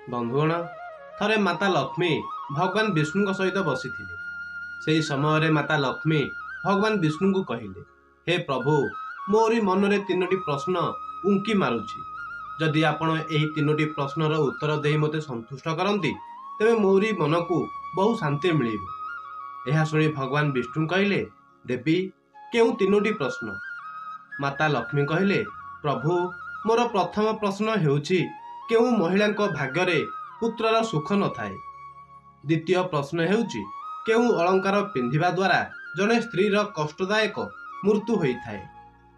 बंधुगण थरे माता लक्ष्मी भगवान विष्णु सहित बसी से समय माता लक्ष्मी भगवान विष्णु को कहले, हे प्रभु मोरी मनरे तीनोटी प्रश्न उंकी मारुछि। जदि आपण एही तीनोटी प्रश्नर उत्तर दे मते संतुष्ट करंती तेबे मोरी मन को बहु शांति मिलिबो। यह सुनी भगवान विष्णु कहले, देवी केउ तीनोटी प्रश्न? माता लक्ष्मी कहले, प्रभु मोर प्रथम प्रश्न हेउछि केउ महिला भाग्य पुत्रर सुख न थाए। द्वितीय प्रश्न हेउछि केउ अलंकार पिंधिबा द्वारा जने स्त्रीर कष्टदायक मृत्यु होइथाए।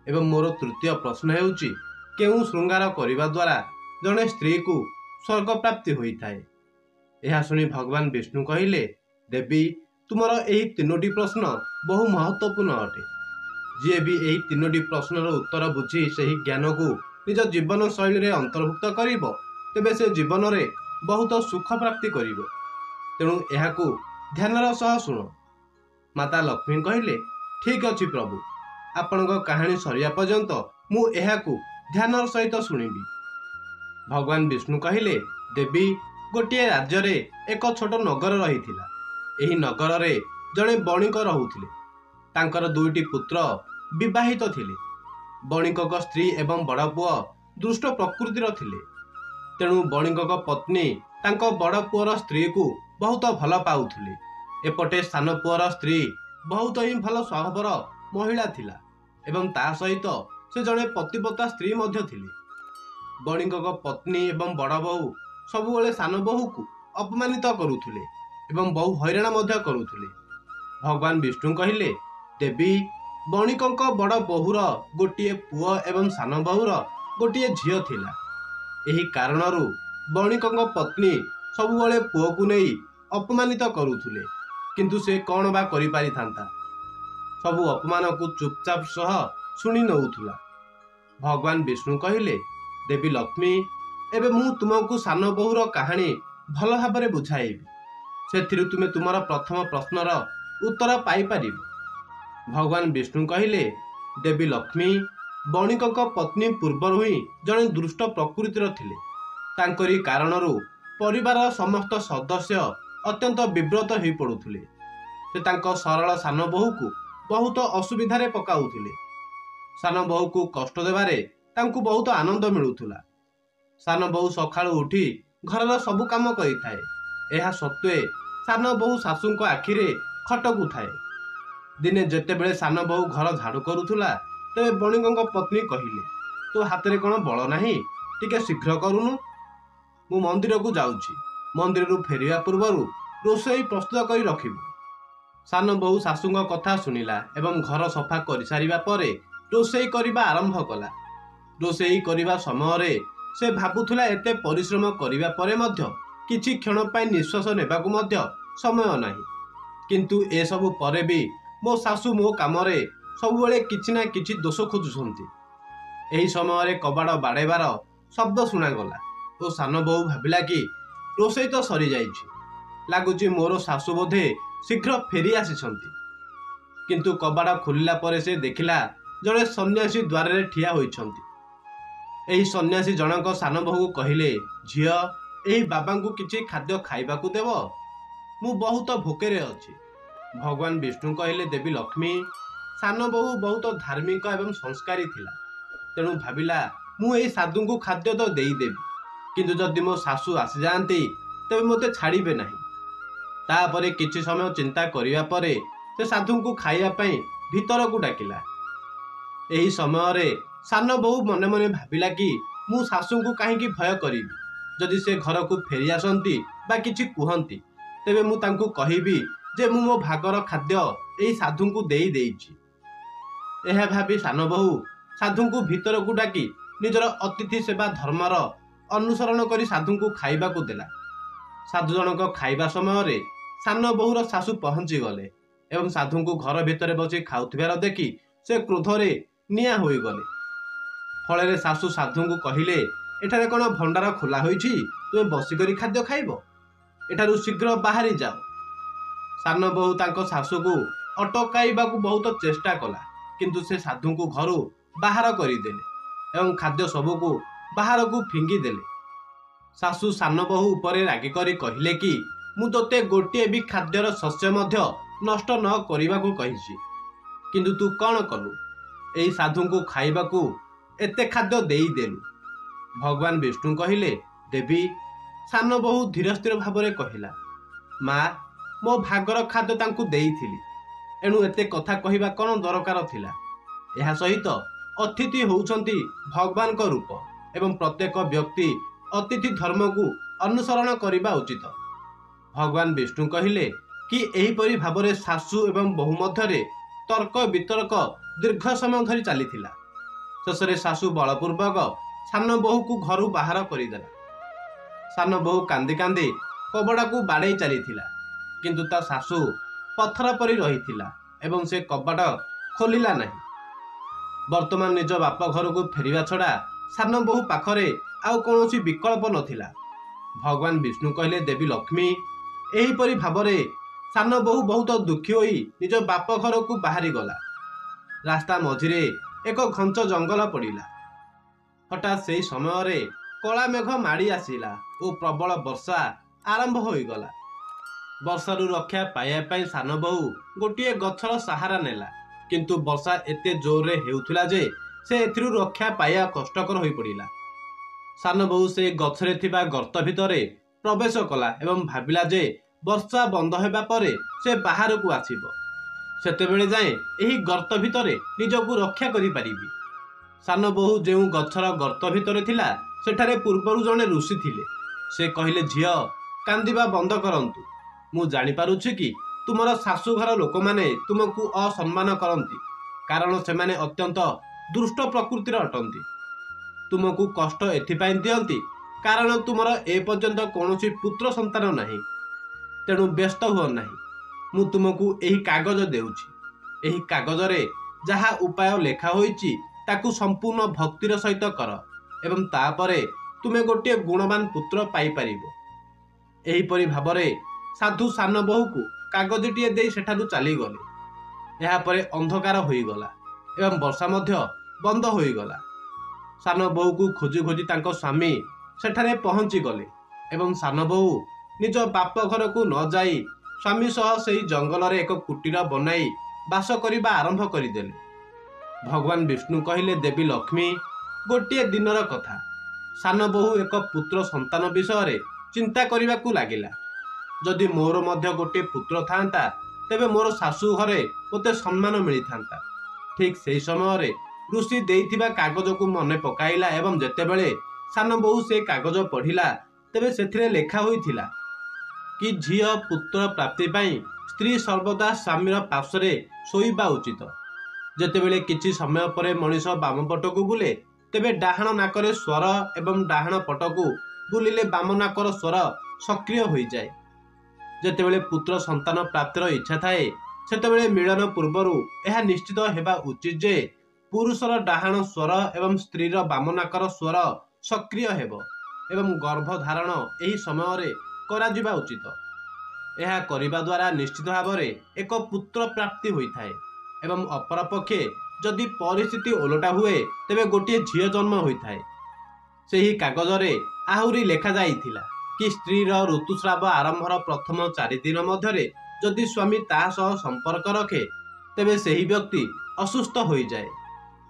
एवं मोर तृतीय प्रश्न हेउछि केउ श्रृंगार करिबा द्वारा जने स्त्री को स्वर्ग प्राप्ति होइथाए। यह सुनी भगवान विष्णु कहले, देवी तुमर एही तीनोटी प्रश्न बहु महत्वपूर्ण अटे। जे भी एही तीनोटी प्रश्नर उत्तर बुझी सही ज्ञान को निज जीवन शैली रे अंतर्भुक्त करिबो तेबे से जीवन रे बहुत सुख प्राप्ति करिबो। तेणु एहाकू ध्यानर सह सुनो। माता लक्ष्मी कहले, ठीक अछि प्रभु, आपणक कहानी सरिया पर्यंत मु एहाकू ध्यानर सहित सुनिबी। भगवान विष्णु कहले, देवी गोटे राज्य रे एक छोट नगर रहिथिला। एही नगर रे जणे बणिक रहुथिले। तांकर दुईटी पुत्र विवाहित थिले। बणिकक स्त्री एवं बड़ पुओ दुष्ट प्रकृतिर थिले। तेणु बणिकक पत्नी तांको बड़ पुओर स्त्री को बहुत भल पाउथिले। एपटे सान पुओर स्त्री बहुत ही भल स्वभावर महिला थिला एवं ता सहित से जड़े पतिव्रता स्त्री मध्य थिले। बणिकक पत्नी एवं बड़ बहु सबुबले सान बहु को अपमानित करुथिले एवं बहु हैराण मध्य करुथिले। भगवान विष्णु कहले, देवी बणिकक बड़ बहुर गोटे पुओ एवं सान बहुर गोटे झियो थिला। एही कारणरू बणिकक पत्नी सबुबले पुओ को नहीं अपमानित करुथिले, किंतु से कौन बा करि पारि थांता। सबु अपमान को चुपचाप सह सुनी नउथुला। भगवान विष्णु कहले, देवी लक्ष्मी एबे मु तुमको सान बहुर कहानी भल भाबरे बुझाइबी। सेथिरु तुमे तुमर प्रथम प्रश्नर उत्तर पाई पारिबो। भगवान विष्णु कहले, देवी लक्ष्मी बणिकक पत्नी पूर्वरु ही जड़े दुष्ट प्रकृतिर थिले। तांकरी कारणरू परिवार समस्त सदस्य अत्यंत विव्रत हो पड़ुथिले। से तांको सरल सान बहु को बहुत असुविधा रे पकाउथिले। सान बहु को कष्ट देबारे तांकु बहुत आनंद मिलुथुला। सान बहु सखाळु उठी घरर सबु काम करिथाए। एहा सत्वे सान बहु सासुंको आखिरे खटकु थाए। दिने जेतेबेले सान बहु घर झाड़ू करुथुला तेबे बणिकक पत्नी कहिले, तो हाथ में कौन बल नाही, टिके शीघ्र करूनु, मु मंदिर को जाउछि। मंदिर रु फेरिया पूर्वरु रोषेई प्रस्तुत करी रखिबु। सान बहु सासुंग कथा सुनिला एवं घर सफा कर सारिबा परे रोषेई करिबा आरंभ कला। रोषेई करिबा समय रे से भाबुथुला एते परिश्रम करिबा परे मध्य किछि क्षण पई निश्वास नेबाकू मध्य समय नाही। किंतु ए सबु परे भी मो सासु मो काम रे सबुबले किछि ना किछि दोष खोजुछंती। एही समय कबाड़ बाड़ेबार शब्द शुणागला और सान बहु भाविला कि रोषेई तो सरी जाइछि, लागुछि मोर सासु बोधे शीघ्र फेरी आसिछंती। किंतु कबाड़ खोलिला परे से देखिला जड़े सन्यासी द्वार रे ठिया होइछंती। एही सन्यासी जनक सान बहु कहले, झियो एही बाबांकु किछि खाद्य खाइबाकू देव, मु बहुत भोकेरे अछि। भगवान विष्णु कहले, देवी लक्ष्मी सान बहु बहुत धार्मिक एवं संस्कारी थिला। तेणु भाविला मु एही साधु को खाद्य तो देदेवी, किंतु जदि मो सासु आसी जाती तेबे मते छाड़िबे नाही। तापरे किछि समय चिंता करिया परे से साधु को खाइया पई भीतर को डाकिला। एही समय रे सान बहु मने मने भाविला कि मु सासु को काहेकि भय करिबी। जदि से घर को फेरी आसंती बा किछि कुहंती तेबे मु तांकु कहिबी जे मु मो भागर खाद्य एही साधु को देई देइछि। एहा भाबी सान बहु साधु को भीतर को डाकी निजर अतिथि सेवा धर्मर अनुसरण करी साधु को खाइबा को देला। साधु जनक खाइबा समय रे सान बहुर सासु पहुंची गले एवं साधु को घर भितर बसी खाउथिबार देखि से क्रोधरे निया होई गले। फଳରେ सासु साधु को कहिले, एठारे कोन भंडार खोला होईछि, तुमे बसिकरी खाद्य खाइबो, एठारु शीघ्र बाहरी जाओ। सान बहु तांको सासु को अटकाइबाकू बहुत चेष्टा कला, किंतु से साधु को घर बाहर करदेले एवं खाद्य सबू को बाहर को फिंगी देले। ଶାଶୁ ସାନ ବୋହୂ ଉପରେ ରାଗି କରି କହିଲେ କି ମୁଁ ତୋତେ ଗୋଟିଏ ବି ଖାଦ୍ୟର ଶସ୍ୟ ମଧ୍ୟ ନଷ୍ଟ ନ କରିବାକୁ କହିଛି, କିନ୍ତୁ ତୁ କ'ଣ କଲୁ? ଏହି ସାଧୁଙ୍କୁ ଖାଇବାକୁ ଏତେ ଖାଦ୍ୟ ଦେଇଦେଲୁ। ଭଗବାନ ବିଷ୍ଣୁ କହିଲେ, ଦେବୀ। ସାନ ବୋହୂ ଧୀର ସ୍ଥିର ଭାବରେ କହିଲା, ମା, ମୋ ଭାଗର ଖାଦ୍ୟ ତାଙ୍କୁ ଦେଇଥିଲି, ଏଣୁ ଏତେ କଥା କହିବା କ'ଣ ଦରକାର ଥିଲା? ଏହା ସହିତ ଅତିଥି ହେଉଛନ୍ତି ଭଗବାନଙ୍କ ରୂପ ଏବଂ ପ୍ରତ୍ୟେକ ବ୍ୟକ୍ତି ଅତିଥି ଧର୍ମକୁ ଅନୁସରଣ କରିବା ଉଚିତ। ଭଗବାନ ବିଷ୍ଣୁ କହିଲେ କି ଏହିପରି ଭାବରେ ଶାଶୁ ଏବଂ ବୋହୂ ମଧ୍ୟରେ ତର୍କ ବିତର୍କ ଦୀର୍ଘ ସମୟ ଧରି ଚାଲିଥିଲା। ଶେଷରେ ଶାଶୁ ବଳପୂର୍ବକ ସାନ ବୋହୂକୁ ଘରୁ ବାହାର କରିଦେଲା। ସାନ ବୋହୂ କାନ୍ଦି କାନ୍ଦି କବାଟକୁ ବାଡ଼େଇ ଚାଲିଥିଲା, କିନ୍ତୁ ତା ଶାଶୁ ପଥର ପରି ରହିଥିଲା ଏବଂ ସେ କବାଟ ଖୋଲିଲା ନାହିଁ। ବର୍ତ୍ତମାନ ନିଜ ବାପ ଘରକୁ ଫେରିବା ଛଡ଼ା ସାନ ବୋହୂ ପାଖରେ ଆଉ କୌଣସି ବିକଳ୍ପ ନଥିଲା। ଭଗବାନ ବିଷ୍ଣୁ କହିଲେ, ଦେବୀ ଲକ୍ଷ୍ମୀ। ଏହିପରି ଭାବରେ ସାନ ବୋହୂ ବହୁତ ଦୁଃଖୀ ହୋଇ ନିଜ ବାପ ଘରକୁ ବାହାରିଗଲା। ରାସ୍ତା ମଝିରେ ଏକ ଘଞ୍ଚ ଜଙ୍ଗଲ ପଡ଼ିଲା। ହଠାତ୍ ସେହି ସମୟରେ କଳା ମେଘ ମାଡ଼ି ଆସିଲା ଓ ପ୍ରବଳ ବର୍ଷା ଆରମ୍ଭ ହୋଇଗଲା। ବର୍ଷାରୁ ରକ୍ଷା ପାଇବା ପାଇଁ ସାନ ବୋହୂ ଗୋଟିଏ ଗଛର ସାହାରା ନେଲା, କିନ୍ତୁ ବର୍ଷା ଏତେ ଜୋରରେ ହେଉଥିଲା ଯେ ସେ ଏଥିରୁ ରକ୍ଷା ପାଇବା କଷ୍ଟକର ହୋଇପଡ଼ିଲା। ସାନ ବୋହୂ ସେ ଗଛରେ ଥିବା ଗର୍ତ୍ତ ଭିତରେ ପ୍ରବେଶ କଲା ଏବଂ ଭାବିଲା ଯେ ବର୍ଷା ବନ୍ଦ ହେବା ପରେ ସେ ବାହାରକୁ ଆସିବ। ସେତେବେଳେ ଯାଏଁ ଏହି ଗର୍ତ୍ତ ଭିତରେ ନିଜକୁ ରକ୍ଷା କରିପାରିବି। ସାନ ବୋହୂ ଯେଉଁ ଗଛର ଗର୍ତ୍ତ ଭିତରେ ଥିଲା ସେଠାରେ ପୂର୍ବରୁ ଜଣେ ଋଷି ଥିଲେ। ସେ କହିଲେ, ଝିଅ, କାନ୍ଦିବା ବନ୍ଦ କରନ୍ତୁ। ମୁଁ ଜାଣିପାରୁଛି କି ତୁମର ଶାଶୁଘର ଲୋକମାନେ ତୁମକୁ ଅସମ୍ମାନ କରନ୍ତି, କାରଣ ସେମାନେ ଅତ୍ୟନ୍ତ ଦୁଷ୍ଟ ପ୍ରକୃତିର ଅଟନ୍ତି। ତୁମକୁ କଷ୍ଟ ଏଥିପାଇଁ ଦିଅନ୍ତି କାରଣ ତୁମର ଏପର୍ଯ୍ୟନ୍ତ କୌଣସି ପୁତ୍ର ସନ୍ତାନ ନାହିଁ। ତେଣୁ ବ୍ୟସ୍ତ ହୁଅ ନାହିଁ। ମୁଁ ତୁମକୁ ଏହି କାଗଜ ଦେଉଛି। ଏହି କାଗଜରେ ଯାହା ଉପାୟ ଲେଖା ହୋଇଛି ତାକୁ ସମ୍ପୂର୍ଣ୍ଣ ଭକ୍ତିର ସହିତ କର ଏବଂ ତାପରେ ତୁମେ ଗୋଟିଏ ଗୁଣବାନ ପୁତ୍ର ପାଇପାରିବ। ଏହିପରି ଭାବରେ ସାଧୁ ସାନ ବୋହୂକୁ କାଗଜଟିଏ ଦେଇ ସେଠାରୁ ଚାଲିଗଲେ। ଏହାପରେ ଅନ୍ଧକାର ହୋଇଗଲା ଏବଂ ବର୍ଷା ମଧ୍ୟ ବନ୍ଦ ହୋଇଗଲା। ସାନ ବୋହୂକୁ ଖୋଜି ଖୋଜି ତାଙ୍କ ସ୍ୱାମୀ ସେଠାରେ ପହଞ୍ଚିଗଲେ ଏବଂ ସାନ ବୋହୂ ନିଜ ବାପ ଘରକୁ ନ ଯାଇ ସ୍ୱାମୀ ସହ ସେହି ଜଙ୍ଗଲରେ ଏକ କୁଟୀର ବନାଇ ବାସ କରିବା ଆରମ୍ଭ କରିଦେଲେ। ଭଗବାନ ବିଷ୍ଣୁ କହିଲେ, ଦେବୀ ଲକ୍ଷ୍ମୀ। ଗୋଟିଏ ଦିନର କଥା, ସାନ ବୋହୂ ଏକ ପୁତ୍ର ସନ୍ତାନ ବିଷୟରେ ଚିନ୍ତା କରିବାକୁ ଲାଗିଲା। ଯଦି ମୋର ମଧ୍ୟ ଗୋଟିଏ ପୁତ୍ର ଥାଆନ୍ତା ତେବେ ମୋର ଶାଶୁ ଘରେ ମୋତେ ସମ୍ମାନ ମିଳିଥାନ୍ତା। ଠିକ୍ ସେହି ସମୟରେ ଋଷି ଦେଇଥିବା କାଗଜକୁ ମନେ ପକାଇଲା ଏବଂ ଯେତେବେଳେ ସାନ ବୋହୂ ସେ କାଗଜ ପଢ଼ିଲା ତେବେ ସେଥିରେ ଲେଖା ହୋଇଥିଲା କି ଝିଅ ପୁତ୍ର ପ୍ରାପ୍ତି ପାଇଁ ସ୍ତ୍ରୀ ସର୍ବଦା ସ୍ୱାମୀର ପାର୍ଶ୍ୱରେ ଶୋଇବା ଉଚିତ। ଯେତେବେଳେ କିଛି ସମୟ ପରେ ମଣିଷ ବାମ ପଟକୁ ବୁଲେ ତେବେ ଡାହାଣ ନାକରେ ସ୍ୱର ଏବଂ ଡାହାଣ ପଟକୁ ବୁଲିଲେ ବାମ ନାକର ସ୍ୱର ସକ୍ରିୟ ହୋଇଯାଏ। ଯେତେବେଳେ ପୁତ୍ର ସନ୍ତାନ ପ୍ରାପ୍ତିର ଇଚ୍ଛା ଥାଏ ସେତେବେଳେ ମିଳନ ପୂର୍ବରୁ ଏହା ନିଶ୍ଚିତ ହେବା ଉଚିତ ଯେ ପୁରୁଷର ଡାହାଣ ସ୍ୱର ଏବଂ ସ୍ତ୍ରୀର ବାମ ନାକର ସ୍ୱର ସକ୍ରିୟ ହେବ ଏବଂ ଗର୍ଭଧାରଣ ଏହି ସମୟରେ କରାଯିବା ଉଚିତ। ଏହା କରିବା ଦ୍ୱାରା ନିଶ୍ଚିତ ଭାବରେ ଏକ ପୁତ୍ର ପ୍ରାପ୍ତି ହୋଇଥାଏ ଏବଂ ଅପରପକ୍ଷେ ଯଦି ପରିସ୍ଥିତି ଓଲଟା ହୁଏ ତେବେ ଗୋଟିଏ ଝିଅ ଜନ୍ମ ହୋଇଥାଏ। ସେହି କାଗଜରେ ଆହୁରି ଲେଖାଯାଇଥିଲା କି ସ୍ତ୍ରୀର ଋତୁସ୍ରାବ ଆରମ୍ଭର ପ୍ରଥମ 4 ଦିନ ମଧ୍ୟରେ ଯଦି ସ୍ୱାମୀ ତାହା ସହ ସମ୍ପର୍କ ରଖେ ତେବେ ସେହି ବ୍ୟକ୍ତି ଅସୁସ୍ଥ ହୋଇଯାଏ।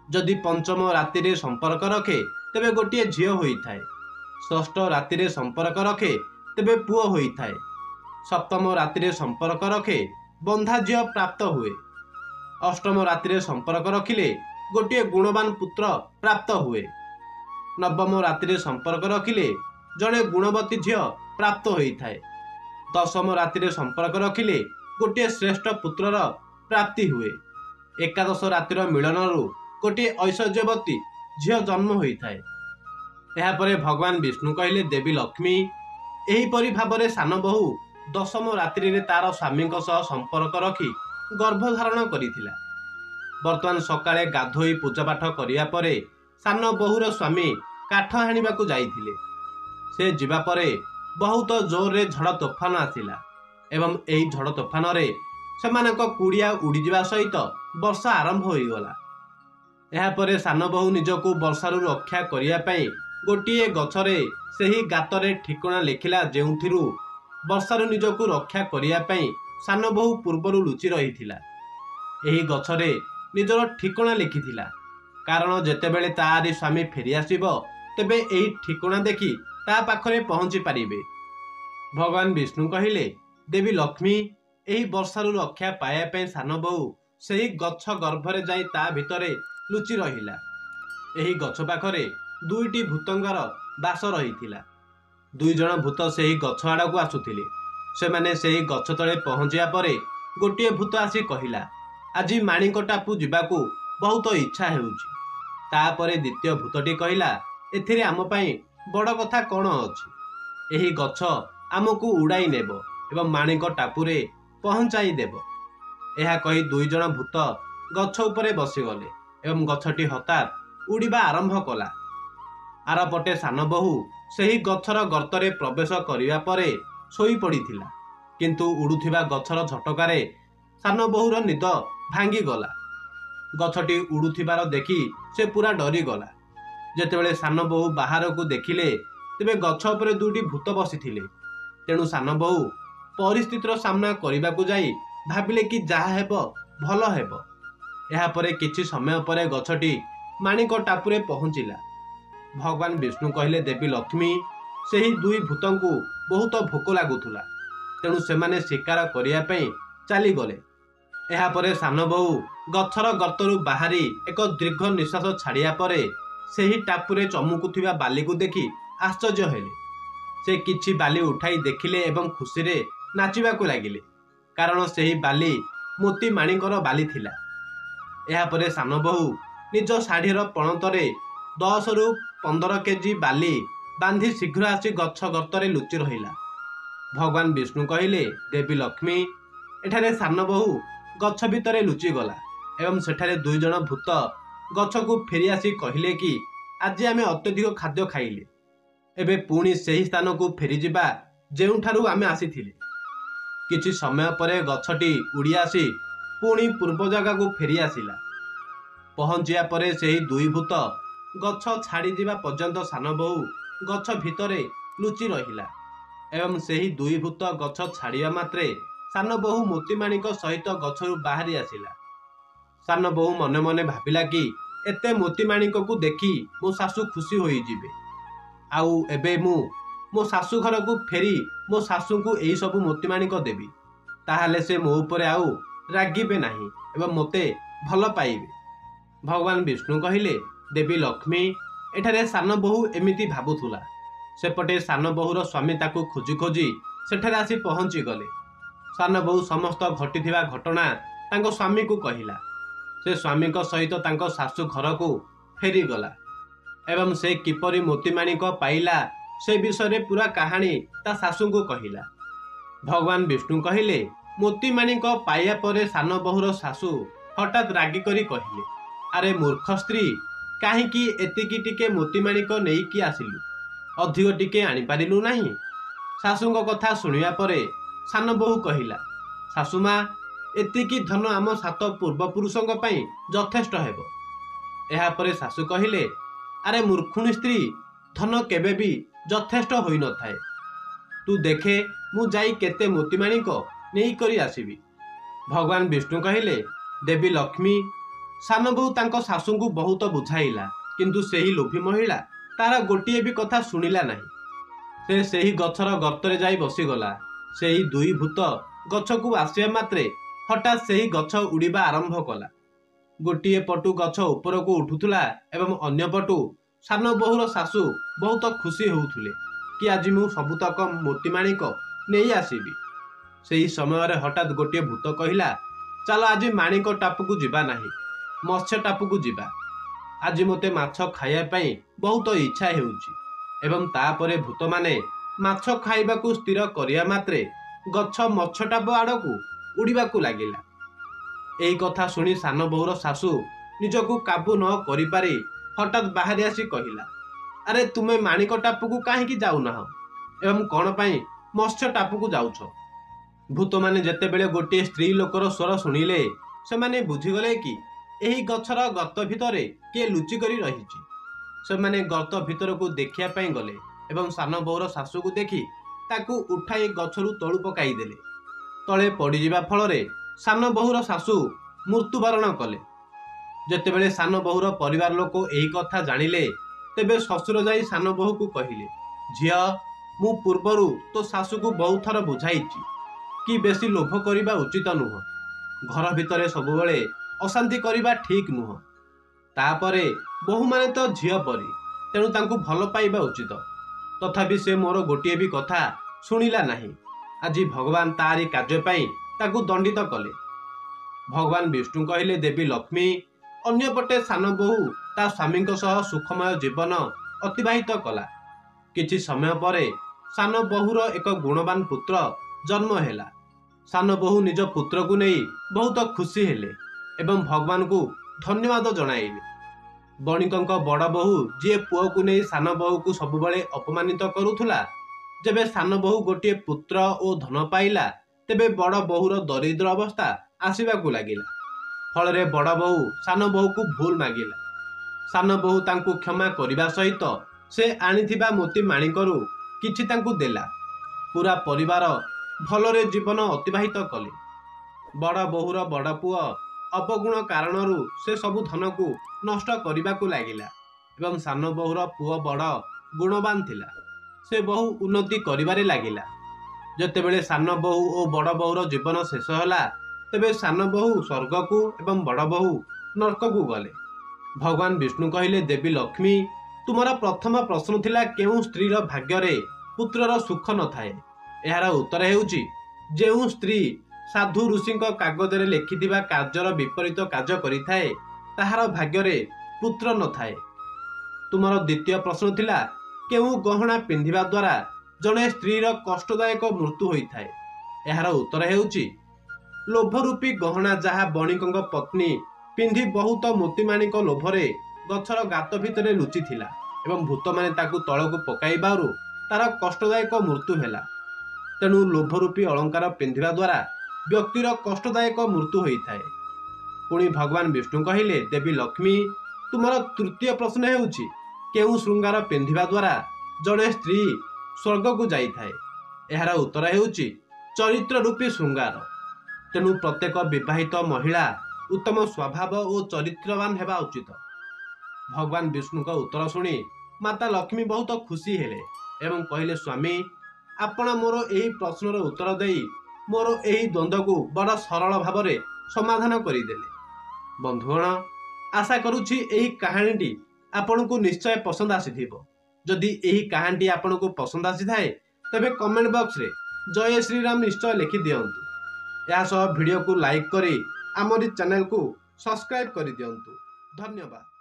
ଯଦି ପଞ୍ଚମ ରାତିରେ ସମ୍ପର୍କ ରଖେ ତେବେ ଗୋଟିଏ ଝିଅ ହୋଇଥାଏ। ଷଷ୍ଠ ରାତିରେ ସମ୍ପର୍କ ରଖେ ତେବେ ପୁଅ ହୋଇଥାଏ। ସପ୍ତମ ରାତିରେ ସମ୍ପର୍କ ରଖେ ବନ୍ଧା ଝିଅ ପ୍ରାପ୍ତ ହୁଏ। ଅଷ୍ଟମ ରାତିରେ ସମ୍ପର୍କ ରଖିଲେ ଗୋଟିଏ ଗୁଣବାନ ପୁତ୍ର ପ୍ରାପ୍ତ ହୁଏ। ନବମ ରାତିରେ ସମ୍ପର୍କ ରଖିଲେ ଜଣେ ଗୁଣବତୀ ଝିଅ ପ୍ରାପ୍ତ ହୋଇଥାଏ। ଦଶମ ରାତିରେ ସମ୍ପର୍କ ରଖିଲେ ଗୋଟିଏ ଶ୍ରେଷ୍ଠ ପୁତ୍ରର ପ୍ରାପ୍ତି ହୁଏ। ଏକାଦଶ ରାତିର ମିଳନରୁ ଗୋଟିଏ ଐଶ୍ୱର୍ଯ୍ୟବତୀ ଝିଅ ଜନ୍ମ ହୋଇଥାଏ। ଏହାପରେ ଭଗବାନ ବିଷ୍ଣୁ କହିଲେ, ଦେବୀ ଲକ୍ଷ୍ମୀ। ଏହିପରି ଭାବରେ ସାନ ବୋହୂ ଦଶମ ରାତ୍ରିରେ ତାର ସ୍ୱାମୀଙ୍କ ସହ ସମ୍ପର୍କ ରଖି ଗର୍ଭଧାରଣ କରିଥିଲା। ବର୍ତ୍ତମାନ ସକାଳେ ଗାଧୋଇ ପୂଜାପାଠ କରିବା ପରେ ସାନ ବୋହୂର ସ୍ୱାମୀ କାଠ ହାଣିବାକୁ ଯାଇଥିଲେ। ସେ ଯିବା ପରେ ବହୁତ ଜୋରରେ ଝଡ଼ ତୋଫାନ ଆସିଲା ଏବଂ ଏହି ଝଡ଼ ତୋଫାନରେ ସେମାନଙ୍କ କୁଡ଼ିଆ ଉଡ଼ିଯିବା ସହିତ ବର୍ଷା ଆରମ୍ଭ ହୋଇଗଲା। ଏହାପରେ ସାନ ବୋହୂ ନିଜକୁ ବର୍ଷାରୁ ରକ୍ଷା କରିବା ପାଇଁ गोटे गछरे सेही गातरे ठिकणा लिखिला जेउथिरु वर्षारु निजकु रक्षा करिया पई सान बहु पूर्वरु लुचि रहिथिला। एही गछरे निजर ठिकणा लिखिथिला, कारण जेतेबेले तारी स्वामी फेरी आसीबो तेबे एही ठिकणा देखि ता पाखरे पहुंची पारिबे। भगवान विष्णु कहिले, देवी लक्ष्मी एही वर्षारु रक्षा पाया पई सान बहु सेही गछ गर्भरे जाई ता भितरे लुचि रहिला। एही गछ पाखरे दुईटी भूतंगर बास रहिथिला। दुई जण भूत सेही गछ आड़कू आसुथिले। सेमाने सेही गछ तले पहुंचिया परे गोटे भूत आसी कहिला, आजी माणिक टापू जिबाकू बहुत इच्छा हेउची। तापरे द्वितीय भूतटी कहिला, एथिरे आम पई बड़ कथा कोन अछि। एही गछ आमकू उड़ाई नेबो एवं माणिक टापुरे पहुंचाई देबो। एहा कही दुई जण भूत गछ उपरे बसिगले एवं गछटी हठात उड़िबा आरंभ कला। आरपटे सान बहु सेही गछर गर्तरे प्रवेश करिया परे सोई पड़िथिला, किंतु उड़ुथिबा गछर झटकारे सान बहुर निद भांगी गला। गछटी उड़ुथिबार देखि से पूरा डरी गला। जेतेबेले सान बहु बाहर को देखिले तेबे गछ उपरे दुईटी भूत बसिथिले। तेणु सान बहु परिस्थितिर सामना करिबाकू जाई भाबिले कि जाहा हेबो भल हेबो। एहा परे किछि समय परे गछटी माणिक टापुरे पहुंचिला। भगवान विष्णु कहिले, देवी लक्ष्मी सेही दुई भूतंकू बहुत भोक लागुथुला, तेणु सेमाने शिकार करिया पई चली गले। एहा परे सान बहु गछर गर्तरु बाहरी एक दीर्घ निश्वास छाड़िया परे सेही टापुरे चमुकुथिबा बाली को देखि आश्चर्य हेले। से किछि बाली उठाई देखिले एवं खुशी रे नाचिबाकू लागिले, कारण सेही बाली मोती माणिकर बाली थिला। एहा परे सान बहु निज शाढ़ीर पणतरे 10 रु 15 केजी बाली बांधी शीघ्र आसी गछ गर्तरे लुचि रहिला। भगवान विष्णु कहिले, देवी लक्ष्मी एठारे सान बहु गछ भितरे लुचि गला एवं सेठारे दुई जण भूत गछकू फेरी आसी कहिले कि आज आमे अत्यधिक खाद्य खाइले, एबे पुणी सेही स्थान को फेरी जिबा जेउठारु आमे आसीथिले। किछि समय परे गछटी उड़ी आसी पुणी पूर्व जगह को फेरी आसिला। पहुंचिया परे सेही दुई भूत गछ छाड़ी जिबा पर्यंत सान बहु गछ भितरे लुचि रहिला एवं सेही दुई भूत गछ छाड़िया मात्रे सान बहु मोतीमाणिक सहित गछरु बाहरी आसिला। सान बहु मने मने भाबिला कि एते मोतीमाणिक को देखि मो सासु खुशी होई जिबे, आउ एबे मो सासु घर को फेरी मो सासु को एई सबु मोतीमाणिक देबी, ताहाले से मो उपरे आउ रागिबे नाही एवं मोते भल पाइबे। भगवान विष्णु कहिले, देवी लक्ष्मी एठारे सान बहु एमिति भाबुथुला। सेपटे सान बहुर स्वामी ताकू खोजी खोजी सेठारे आसी पहुंची गले। सान बहु समस्त घटिथिबा घटना तांको स्वामी को कहिला। से स्वामी को सहित तांको सासु घर को फेरी गला एवं से किपरि मोतीमाणिक पाइला से विषय पूरा कहानी ता सासु को कहिला। भगवान विष्णु कहिले, मोतीमाणिक पाइया परे सान बहुर सासु हठात रागी करी कहिले, अरे मूर्ख स्त्री, काहींकि एतिकी टिके मोतीमाणिक नेइकी आसिलु, अधिक टिके आनी पारिलु नाही। सासुंग कथा सुनिया परे सान बहु कहिला, सासुमा एतिकी धन आम 7 पूर्वपुरुषंग पई यथेष्ट हेबो। एहा परे सासु कहिले, अरे मूर्खुणी स्त्री, धन केबे भी यथेष्ट होई न थाए। तू देखे मु जाई केते मोतीमाणिक नेई करी आसीबी। भगवान विष्णु कहिले, देवी लक्ष्मी सान बहु तांको सासुंकु बहुत बुझाइला, किंतु सेही लोभी महिला तार गोटिए भी कथा सुनिला नाही। से सेही गछर गर्तरे जाई बसिगला। सेही दुई भूत गछकू आसिया मात्रे हठात सेही गछ उड़िबा आरंभ कला। गोटिए पटु गछ उपरकू उठुथुला एवं अन्य पटु सान बहुर सासु बहुत खुशी होउथुले कि आज मु सबुतक मोतीमाणिक नेई आसीबी। सेही समय हठात गोटिए भूत कहिला, चल आज माणिक टापुकू जिबा नाही, मत्स्य टापुकू जिबा। आज मते माछ खाइया पई बहुत इच्छा हेउची। एवं तापरे भूत माने माछ खाइबाकू स्थिर करिया मात्रे गछ मत्स्य टापु आड़कू उड़िबाकू लागिला। एही कथा सुनी सान बहुर सासु निजकू काबू न करि पारि हठात बाहरी आसी कहिला, अरे तुमे माणिक टापुकू काहेकि जाउ नाह एवं कोन पई मत्स्य टापुकू जाउछ। भूत माने जेतेबेले गोटे स्त्री लोकर स्वर सुनिले सेमाने बुझीगले कि एही गछर गर्त भितरे किए लुचि करी रहिछि। ସେମାନେ ଗର୍ତ୍ତ ଭିତରକୁ ଦେଖିବା ପାଇଁ ଗଲେ ଏବଂ ସାନ ବୋହୂର ଶାଶୁକୁ ଦେଖି ତାକୁ ଉଠାଇ ଗଛରୁ ତଳୁ ପକାଇଦେଲେ। ତଳେ ପଡ଼ିଯିବା ଫଳରେ ସାନ ବୋହୂର ଶାଶୁ ମୃତ୍ୟୁବରଣ କଲେ। ଯେତେବେଳେ ସାନ ବୋହୂର ପରିବାର ଲୋକ ଏହି କଥା ଜାଣିଲେ, ତେବେ ଶ୍ୱଶୁର ଯାଇ ସାନ ବୋହୂକୁ କହିଲେ, ଝିଅ, ମୁଁ ପୂର୍ବରୁ ତୋ ଶାଶୁକୁ ବହୁତ ଥର ବୁଝାଇଛି କି ବେଶୀ ଲୋଭ କରିବା ଉଚିତ ନୁହଁ। ଘର ଭିତରେ ସବୁବେଳେ ଅଶାନ୍ତି କରିବା ଠିକ୍ ନୁହଁ। ତାପରେ ବୋହୂମାନେ ତ ଝିଅ ପରି, ତେଣୁ ତାଙ୍କୁ ଭଲ ପାଇବା ଉଚିତ। ତଥାପି ସେ ମୋର ଗୋଟିଏ ବି କଥା ଶୁଣିଲା ନାହିଁ। ଆଜି ଭଗବାନ ତାରି କାର୍ଯ୍ୟ ପାଇଁ ତାକୁ ଦଣ୍ଡିତ କଲେ। ଭଗବାନ ବିଷ୍ଣୁ କହିଲେ, ଦେବୀ ଲକ୍ଷ୍ମୀ, ଅନ୍ୟପଟେ ସାନ ବୋହୂ ତା ସ୍ୱାମୀଙ୍କ ସହ ସୁଖମୟ ଜୀବନ ଅତିବାହିତ କଲା। କିଛି ସମୟ ପରେ ସାନ ବୋହୂର ଏକ ଗୁଣବାନ ପୁତ୍ର ଜନ୍ମ ହେଲା। ସାନ ବୋହୂ ନିଜ ପୁତ୍ରକୁ ନେଇ ବହୁତ ଖୁସି ହେଲେ ଏବଂ ଭଗବାନଙ୍କୁ ଧନ୍ୟବାଦ ଜଣାଇଲେ। ବଣିକଙ୍କ ବଡ଼ ବୋହୂ, ଯିଏ ପୁଅକୁ ନେଇ ସାନ ବୋହୂକୁ ସବୁବେଳେ ଅପମାନିତ କରୁଥିଲା, ଯେବେ ସାନ ବୋହୂ ଗୋଟିଏ ପୁତ୍ର ଓ ଧନ ପାଇଲା, ତେବେ ବଡ଼ ବୋହୂର ଦରିଦ୍ର ଅବସ୍ଥା ଆସିବାକୁ ଲାଗିଲା। ଫଳରେ ବଡ଼ ବୋହୂ ସାନ ବୋହୂକୁ ଭୁଲ ମାଗିଲା। ସାନ ବୋହୂ ତାଙ୍କୁ କ୍ଷମା କରିବା ସହିତ ସେ ଆଣିଥିବା ମୋତି ମାଣିକରୁ କିଛି ତାଙ୍କୁ ଦେଲା। ପୁରା ପରିବାର ଭଲରେ ଜୀବନ ଅତିବାହିତ କଲେ। ବଡ଼ ବୋହୂର ବଡ଼ ପୁଅ ଅବଗୁଣ କାରଣରୁ ସେ ସବୁ ଧନକୁ ନଷ୍ଟ କରିବାକୁ ଲାଗିଲା ଏବଂ ସାନ ବୋହୂର ପୁଅ ବଡ଼ ଗୁଣବାନ ଥିଲା। ସେ ବହୁ ଉନ୍ନତି କରିବାରେ ଲାଗିଲା। ଯେତେବେଳେ ସାନ ବୋହୂ ଓ ବଡ଼ ବୋହୂର ଜୀବନ ଶେଷ ହେଲା, ତେବେ ସାନ ବୋହୂ ସ୍ୱର୍ଗକୁ ଏବଂ ବଡ଼ ବୋହୂ ନର୍କକୁ ଗଲେ। ଭଗବାନ ବିଷ୍ଣୁ କହିଲେ, ଦେବୀ ଲକ୍ଷ୍ମୀ, ତୁମର ପ୍ରଥମ ପ୍ରଶ୍ନ ଥିଲା କେଉଁ ସ୍ତ୍ରୀର ଭାଗ୍ୟରେ ପୁତ୍ରର ସୁଖ ନଥାଏ। ଏହାର ଉତ୍ତର ହେଉଛି, ଯେଉଁ ସ୍ତ୍ରୀ ସାଧୁ ଋଷିଙ୍କ କାଗଜରେ ଲେଖିଥିବା କାର୍ଯ୍ୟର ବିପରୀତ କାର୍ଯ୍ୟ କରିଥାଏ, ତାହାର ଭାଗ୍ୟରେ ପୁତ୍ର ନଥାଏ। ତୁମର ଦ୍ୱିତୀୟ ପ୍ରଶ୍ନ ଥିଲା କେଉଁ ଗହଣା ପିନ୍ଧିବା ଦ୍ୱାରା ଜଣେ ସ୍ତ୍ରୀର କଷ୍ଟଦାୟକ ମୃତ୍ୟୁ ହୋଇଥାଏ। ଏହାର ଉତ୍ତର ହେଉଛି, ଲୋଭରୂପୀ ଗହଣା, ଯାହା ବଣିକଙ୍କ ପତ୍ନୀ ପିନ୍ଧି ବହୁତ ମୋତିମାଣିକ ଲୋଭରେ ଗଛର ଗାତ ଭିତରେ ଲୁଚିଥିଲା ଏବଂ ଭୂତମାନେ ତାକୁ ତଳକୁ ପକାଇବାରୁ ତାର କଷ୍ଟଦାୟକ ମୃତ୍ୟୁ ହେଲା। ତେଣୁ ଲୋଭରୂପୀ ଅଳଙ୍କାର ପିନ୍ଧିବା ଦ୍ୱାରା ବ୍ୟକ୍ତିର କଷ୍ଟଦାୟକ ମୃତ୍ୟୁ ହୋଇଥାଏ। ପୁଣି ଭଗବାନ ବିଷ୍ଣୁ କହିଲେ, ଦେବୀ ଲକ୍ଷ୍ମୀ, ତୁମର ତୃତୀୟ ପ୍ରଶ୍ନ ହେଉଛି କେଉଁ ଶୃଙ୍ଗାର ପିନ୍ଧିବା ଦ୍ୱାରା ଜଣେ ସ୍ତ୍ରୀ ସ୍ୱର୍ଗକୁ ଯାଇଥାଏ। ଏହାର ଉତ୍ତର ହେଉଛି, ଚରିତ୍ର ରୂପୀ ଶୃଙ୍ଗାର। ତେଣୁ ପ୍ରତ୍ୟେକ ବିବାହିତ ମହିଳା ଉତ୍ତମ ସ୍ୱଭାବ ଓ ଚରିତ୍ରବାନ ହେବା ଉଚିତ। ଭଗବାନ ବିଷ୍ଣୁଙ୍କ ଉତ୍ତର ଶୁଣି ମାତା ଲକ୍ଷ୍ମୀ ବହୁତ ଖୁସି ହେଲେ ଏବଂ କହିଲେ, ସ୍ୱାମୀ, ଆପଣ ମୋର ଏହି ପ୍ରଶ୍ନର ଉତ୍ତର ଦେଇ ମୋର ଏହି ଦ୍ୱନ୍ଦ୍ୱକୁ ବଡ଼ ସରଳ ଭାବରେ ସମାଧାନ କରିଦେଲେ। ବନ୍ଧୁଗଣ, ଆଶା କରୁଛି ଏହି କାହାଣୀଟି ଆପଣଙ୍କୁ ନିଶ୍ଚୟ ପସନ୍ଦ ଆସିଥିବ। ଯଦି ଏହି କାହାଣୀଟି ଆପଣଙ୍କୁ ପସନ୍ଦ ଆସିଥାଏ, ତେବେ କମେଣ୍ଟ ବକ୍ସରେ ଜୟ ଶ୍ରୀରାମ ନିଶ୍ଚୟ ଲେଖିଦିଅନ୍ତୁ। ଏହା ସହ ଭିଡ଼ିଓକୁ ଲାଇକ୍ କରି ଆମରି ଚ୍ୟାନେଲକୁ ସବସ୍କ୍ରାଇବ୍ କରିଦିଅନ୍ତୁ। ଧନ୍ୟବାଦ।